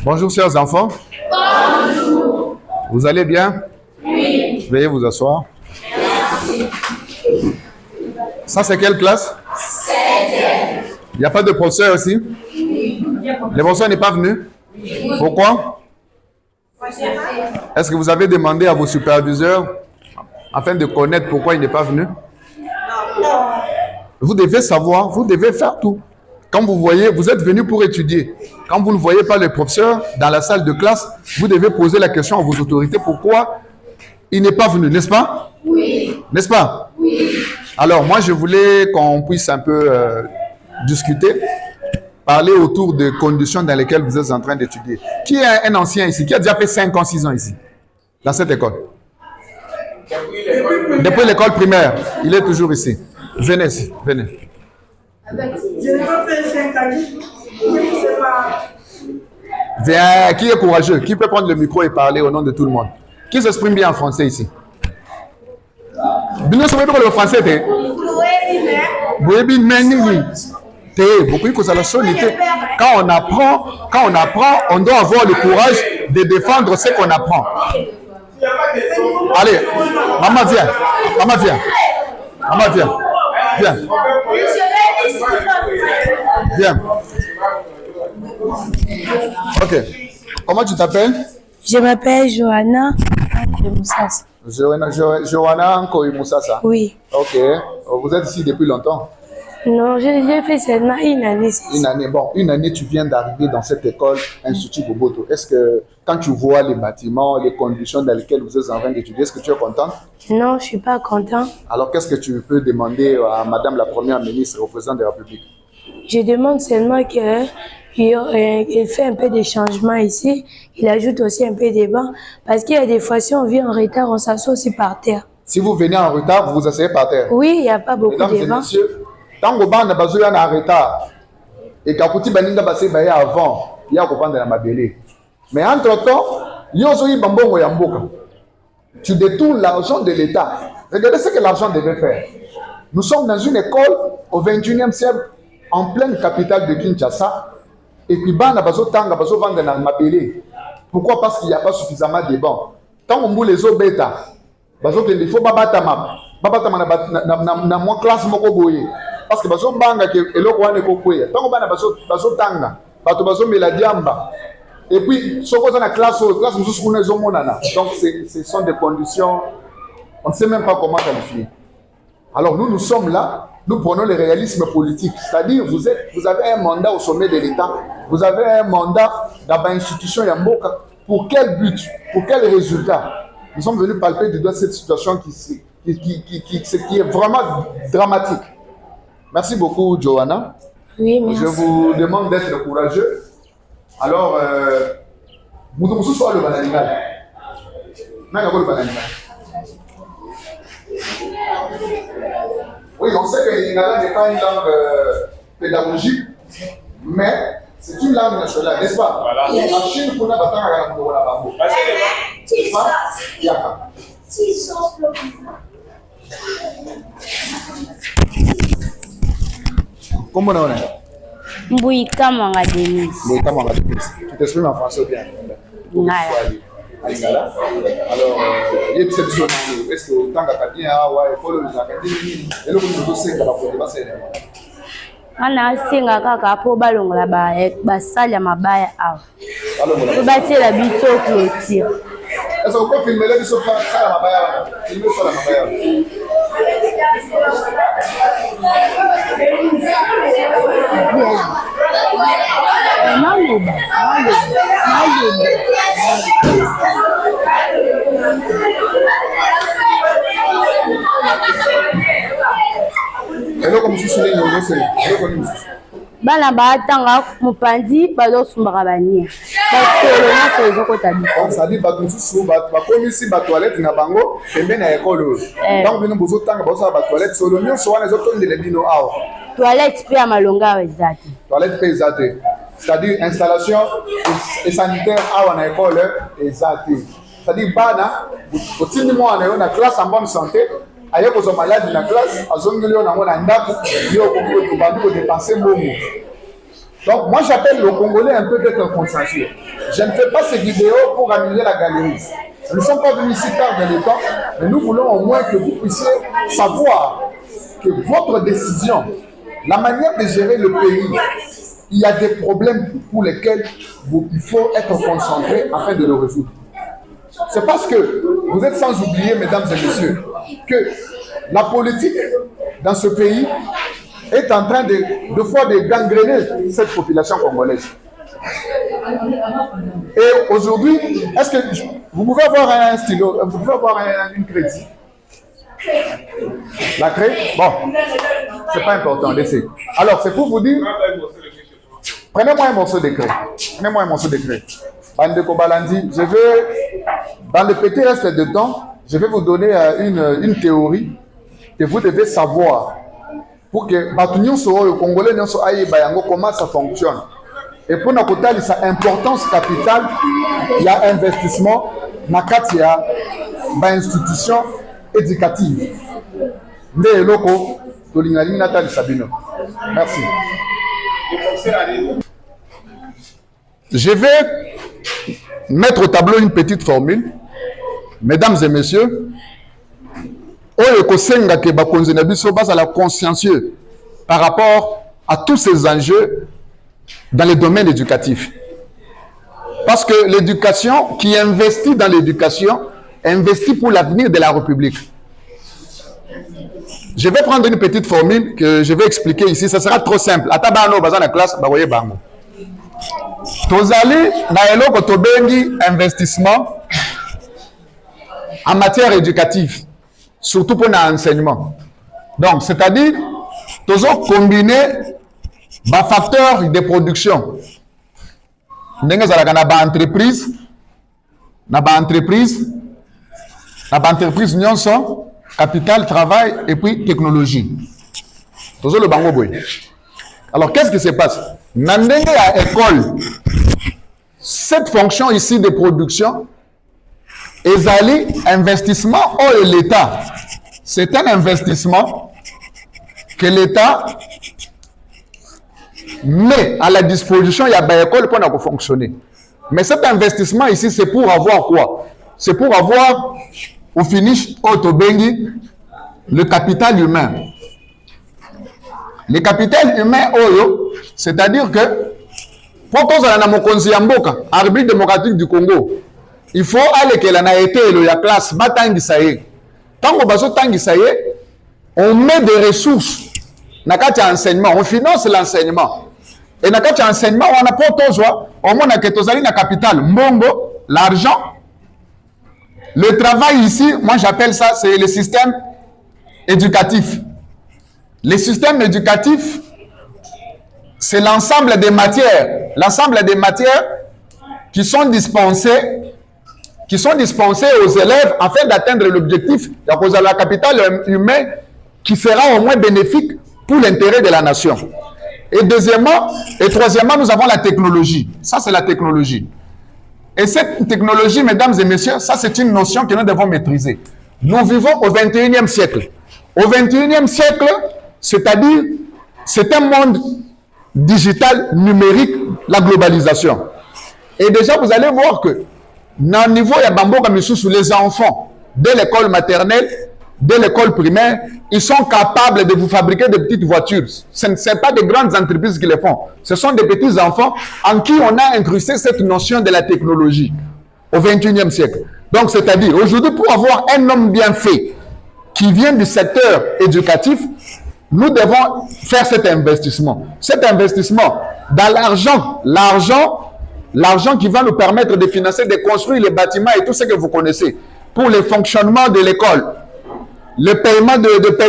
Bonjour chers enfants. Bonjour. Vous allez bien? Oui. Veuillez vous asseoir. Merci. Ça c'est quelle classe? 7e. Il n'y a pas de professeur aussi? Oui. Le professeur n'est pas venu? Oui. Pourquoi? Est-ce que vous avez demandé à vos superviseurs afin de connaître pourquoi il n'est pas venu? Non. Vous devez savoir, vous devez faire tout. Quand vous voyez, vous êtes venu pour étudier. Quand vous ne voyez pas le professeur dans la salle de classe, vous devez poser la question à vos autorités pourquoi il n'est pas venu, n'est-ce pas? Oui. N'est-ce pas? Oui. Alors, moi, je voulais qu'on puisse un peu discuter, parler autour des conditions dans lesquelles vous êtes en train d'étudier. Qui est un ancien ici? Qui a déjà fait 5 ans, 6 ans ici, dans cette école? Depuis l'école primaire. Il est toujours ici. Venez ici, venez. Je n'ai pas fait 5 ans. Je ne sais pas. Viens, qui est courageux? Qui peut prendre le micro et parler au nom de tout le monde? Qui s'exprime bien en français ici? Bien sûr, le français, quand on apprend, on doit avoir le courage de défendre ce qu'on apprend. Allez, maman viens. Maman viens. Maman viens. Viens. Viens. Ok. Comment tu t'appelles? Je m'appelle Johanna de Moussassa. Johanna Nkoy Moussassa? Oui. Ok. Vous êtes ici depuis longtemps? Non, j'ai fait seulement une année. Une année. Bon, une année, tu viens d'arriver dans cette école, Institut Boboto. Est-ce que quand tu vois les bâtiments, les conditions dans lesquelles vous êtes en train d'étudier, est-ce que tu es content? Non, je ne suis pas content. Alors, qu'est-ce que tu peux demander à Madame la Première ministre, au Président de la République? Je demande seulement qu'il fait un peu de changement ici. Il ajoute aussi un peu de bancs. Parce qu'il y a des fois, si on vient en retard, on s'assoit aussi par terre. Si vous venez en retard, vous vous asseyez par terre? Oui, il n'y a pas beaucoup de bancs. Mesdames et messieurs, tant que vous êtes en retard, et que vous êtes avant, il y a dans ma belle. Mais entre-temps, tu détournes l'argent de l'État. Regardez ce que l'argent devait faire. Nous sommes dans une école au 21e siècle, en pleine capitale de Kinshasa, et puis pourquoi? Parce qu'il n'y a pas suffisamment de bancs. Tant qu'on les eaux bêta, il faut babatama na moi classe moko boye parce que bazo banga ke eloko wane ko kweya. Tant qu'on bazo tanga, bato bazo mela diamba. Et puis soko za na classe mususu kuna zo monana. Donc ce sont des conditions, on ne sait même pas comment qualifier. Alors nous sommes là, nous prenons le réalisme politique, c'est-à-dire vous avez un mandat au sommet de l'État, vous avez un mandat dans l'institution Yamboka. Pour quel but? Pour quel résultat? Nous sommes venus palper du doigt cette situation qui est vraiment dramatique. Merci beaucoup, Johanna. Oui, merci. Je vous demande d'être courageux. Alors, vous soit le bananigal. Oui, on sait que l'Ingala n'est pas une langue pédagogique, mais c'est une langue nationale, n'est-ce pas? Voilà. En Chine, on a battu à la bambo. N'est-ce pas? Yaka. Comment on est? Mbouika Mangademis. Mbouika Mangademis. Tu t'exprimes en français ou bien? Ngala. Lingala. Alors, est-ce que tant que bien, il faut le académie, et le coup de dossier, Ana singa kaka po balongola basali mabaya awa. Batela biso clôture. Est-ce qu'on peut filmer les biso sala mabaya? Filmer sala mabaya. Eloko mususu nini ozosala? Eloko nini mususu? Bana batanga mopandi bazosumbaka bania. Bakolo nyonso ezokota biso. C'est-à-dire bato mususu bakomisi batoilette na bango pembeni ya ekolo oyo. Ntango bino bozotanga bazosala batoilette solo nyonso wana ezotondela bino awa. Toilette mpe ya malonga awa eza te. Toilette mpe eza te. C'est-à-dire installation et sanitaire awa na ekole eza te. C'est-à-dire bana otindi mwana yo na classe en bonne santé. Aye ko malade na classe azongeli yo nango na ndako yo ko bandi ko dépenser mbongo. Donc, moi, j'appelle le Congolais un peu d'être consciencieux. Je ne fais pas ces vidéos pour amuser la galerie. Nous ne sommes pas venus ici perdre le temps, mais nous voulons au moins que vous puissiez savoir que votre décision, la manière de gérer le pays, il y a des problèmes pour lesquels il faut être concentré afin de le résoudre. C'est parce que vous êtes sans oublier, mesdames et messieurs, que la politique dans ce pays est en train de gangréner cette population congolaise. Et aujourd'hui, est-ce que vous pouvez avoir un stylo, vous pouvez avoir une craie ici? La craie? Bon, c'est pas important, laissez. Alors, c'est pour vous dire, prenez-moi un morceau de craie. Prenez-moi un morceau de craie. Bande Kobalandi, je vais, dans le petit reste de temps, je vais vous donner une théorie que vous devez savoir pour que Batunyon Soro, le Congolais, comment ça fonctionne. Et pour notre côté, c'est importance capitale, il y a investissement dans la institution éducative. Merci. Je vais mettre au tableau une petite formule. Mesdames et messieurs, consciencieux par rapport à tous ces enjeux dans le domaine éducatif. Parce que l'éducation, qui investit dans l'éducation, investit pour l'avenir de la République. Je vais prendre une petite formule que je vais expliquer ici. Ça sera trop simple. Atabano bazan la classe, ba voyez bango. Tozali na eloko tobengi investissement en matière éducative, surtout pour l'enseignement. Donc, c'est-à-dire, tozo combiner ba facteur de production. Ndenge zalaka na ba entreprise, nyonso, capital, travail et puis technologie. Tozo le bango boy. Alors, qu'est-ce qui se passe? Na ndenge ya école, cette fonction ici de production, ezali investissement ou l'État. C'est un investissement que l'État met à la disposition, il y a une école pour fonctionner. Mais cet investissement ici, c'est pour avoir quoi? C'est pour avoir, au finish, le capital humain. Le capital humain, c'est-à-dire que, pour qu'on soit dans mon Konziamboka, arbitre démocratique du Congo, il faut aller que l'on a été la classe, tant on met des ressources dans le enseignement, on finance l'enseignement. Et dans le enseignement, on a pas toujours, on a que tozali na capital, mbongo, l'argent. Le travail ici, moi j'appelle ça, c'est le système éducatif. Le système éducatif, c'est l'ensemble des matières qui sont dispensées aux élèves afin d'atteindre l'objectif de la capital humain qui sera au moins bénéfique pour l'intérêt de la nation. Et troisièmement, nous avons la technologie. Ça, c'est la technologie. Et cette technologie, mesdames et messieurs, ça, c'est une notion que nous devons maîtriser. Nous vivons au 21e siècle. Au 21e siècle, c'est-à-dire, c'est un monde digital, numérique, la globalisation. Et déjà, vous allez voir que, dans le niveau, il y a Bambo Kamissou, les enfants, dès l'école maternelle, dès l'école primaire, ils sont capables de vous fabriquer des petites voitures. Ce ne sont pas des grandes entreprises qui les font. Ce sont des petits enfants en qui on a incrusté cette notion de la technologie au 21e siècle. Donc, c'est-à-dire, aujourd'hui, pour avoir un homme bien fait qui vient du secteur éducatif, nous devons faire cet investissement. Cet investissement dans l'argent qui va nous permettre de financer, de construire les bâtiments et tout ce que vous connaissez pour le fonctionnement de l'école. Le paiement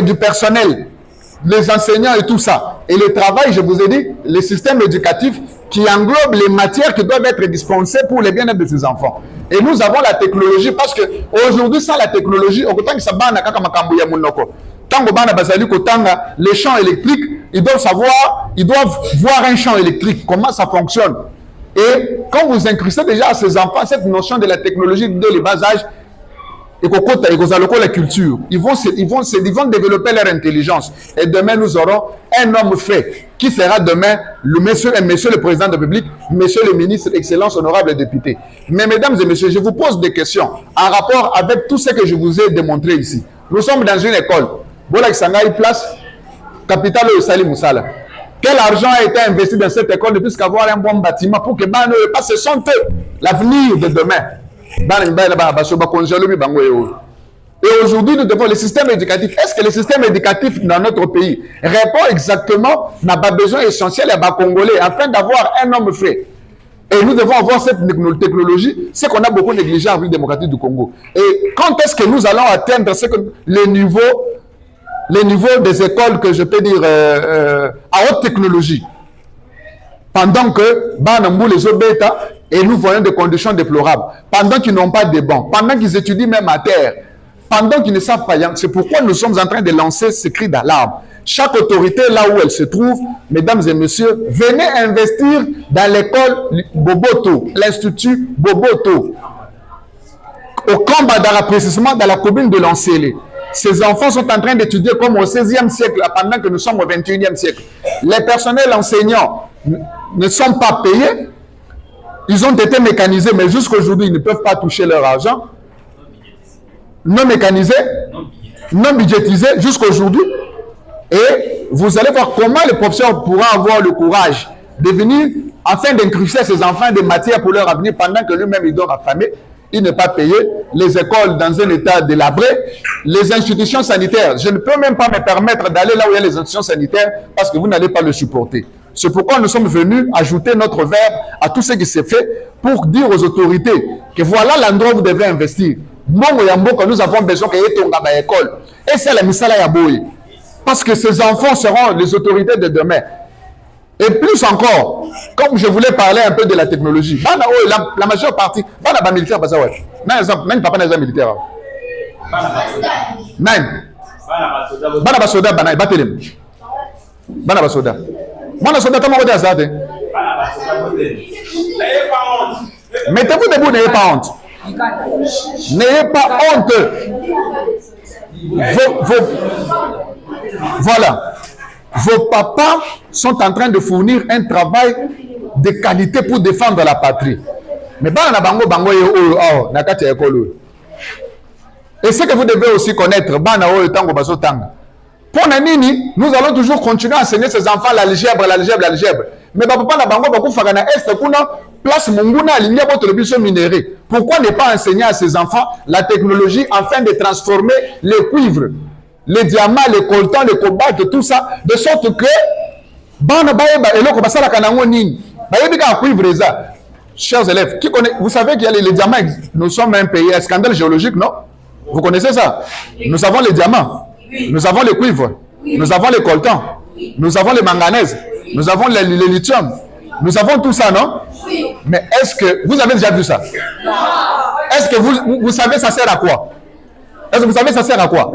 du personnel, les enseignants et tout ça. Et le travail, je vous ai dit, le système éducatif qui englobe les matières qui doivent être dispensées pour le bien-être de ces enfants. Et nous avons la technologie parce que aujourd'hui, sans la technologie, les champs électriques, ils doivent voir un champ électrique, comment ça fonctionne. Et quand vous incrustez déjà à ces enfants cette notion de la technologie dès le bas âge, et la culture. Ils vont développer leur intelligence. Et demain, nous aurons un homme fait qui sera demain monsieur le président de la République, monsieur le ministre, excellence, honorable député. Mais mesdames et messieurs, je vous pose des questions en rapport avec tout ce que je vous ai démontré ici. Nous sommes dans une école. Voilà que ça a une place, capitale au Salim Moussala. Quel argent a été investi dans cette école depuis qu'avoir un bon bâtiment pour que ce sont eux l'avenir de demain. Et aujourd'hui, nous devons le système éducatif. Est-ce que le système éducatif dans notre pays répond exactement à nos besoins essentiels à Congolais afin d'avoir un homme fait? Et nous devons avoir cette technologie, c'est qu'on a beaucoup négligé en République démocratique du Congo. Et quand est-ce que nous allons atteindre les niveaux des écoles que je peux dire à haute technologie? Pendant que Banambou les Obeta et nous voyons des conditions déplorables, pendant qu'ils n'ont pas de bancs, pendant qu'ils étudient même à terre, pendant qu'ils ne savent pas, c'est pourquoi nous sommes en train de lancer ce cri d'alarme. Chaque autorité, là où elle se trouve, mesdames et messieurs, venez investir dans l'école Boboto, l'institut Boboto, au combat d'approfondissement dans la commune de Lancélé. Ces enfants sont en train d'étudier comme au 16e siècle, pendant que nous sommes au 21e siècle. Les personnels enseignants ne sont pas payés. Ils ont été mécanisés, mais jusqu'à aujourd'hui, ils ne peuvent pas toucher leur argent. Non mécanisés, non budgétisés jusqu'à aujourd'hui. Et vous allez voir comment le professeur pourra avoir le courage de venir afin d'incruster ses enfants des matières pour leur avenir pendant que lui-même il dort affamé. Il n'est pas payé, les écoles dans un état délabré, les institutions sanitaires. Je ne peux même pas me permettre d'aller là où il y a les institutions sanitaires parce que vous n'allez pas le supporter. C'est pourquoi nous sommes venus ajouter notre verbe à tout ce qui s'est fait pour dire aux autorités que voilà l'endroit où vous devez investir. Nous avons besoin qu'il y ait une école. Et c'est la misala Yaboui. Parce que ces enfants seront les autorités de demain. Et plus encore, comme je voulais parler un peu de la technologie, la majeure partie, les militaires, non, papa n'est pas militaire. Non. Bana soda bana batelem. Bana soda. Bana soda comment on dit ça? Mettez-vous debout, n'ayez pas honte. N'ayez pas honte. Voilà. Vos papas sont en train de fournir un travail de qualité pour défendre la patrie. Mais et ce que vous devez aussi connaître, pour Nanini, nous allons toujours continuer à enseigner ces enfants l'algèbre. Mais papa n'a pas place minéré. Pourquoi ne pas enseigner à ces enfants la technologie afin de transformer le cuivre, les diamants, les coltans, les cobalt, tout ça, de sorte que chers élèves, vous savez qu'il y a les diamants, nous sommes un pays, un scandale géologique, non? Vous connaissez ça? Nous avons les diamants, nous avons les cuivres, nous avons les coltans, nous avons les manganèses, nous avons les lithium, nous avons tout ça, non? Mais est-ce que vous avez déjà vu ça? Est-ce que vous savez ça sert à quoi? Est-ce que vous savez ça sert à quoi?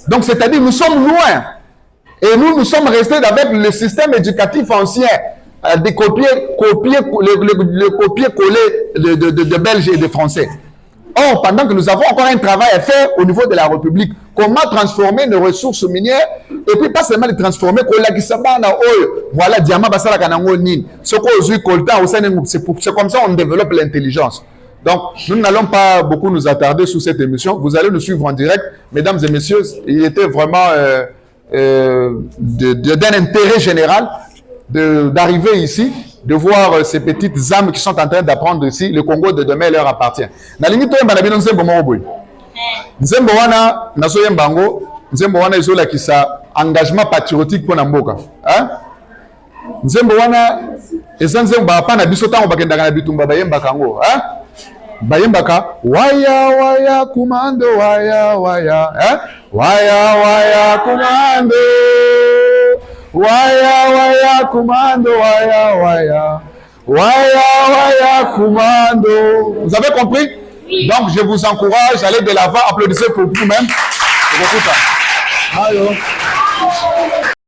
Donc, c'est-à-dire, nous sommes loin. Et nous sommes restés avec le système éducatif ancien, de copier-coller de Belges et de Français. Or, pendant que nous avons encore un travail à faire au niveau de la République, comment transformer nos ressources minières, et puis pas seulement les transformer, voilà, diamant, c'est comme ça qu'on développe l'intelligence. Donc, nous n'allons pas beaucoup nous attarder sur cette émission. Vous allez nous suivre en direct. Mesdames et messieurs, il était vraiment d'un intérêt général d'arriver ici, de voir ces petites âmes qui sont en train d'apprendre ici. Le Congo de demain leur appartient. Nzembo wana nazo yembango, nzembo wana izola kisa engagement patriotique pour Namboka. Nzembo wana ezanzembo ba pa na biso tango bakendaka na bitumba bayemba kango, bayembaka waya waya kumando waya waya waya waya kumando waya waya kumando waya waya waya waya kumando. Vous avez compris? Donc je vous encourage à aller de l'avant. Applaudissez pour vous-même.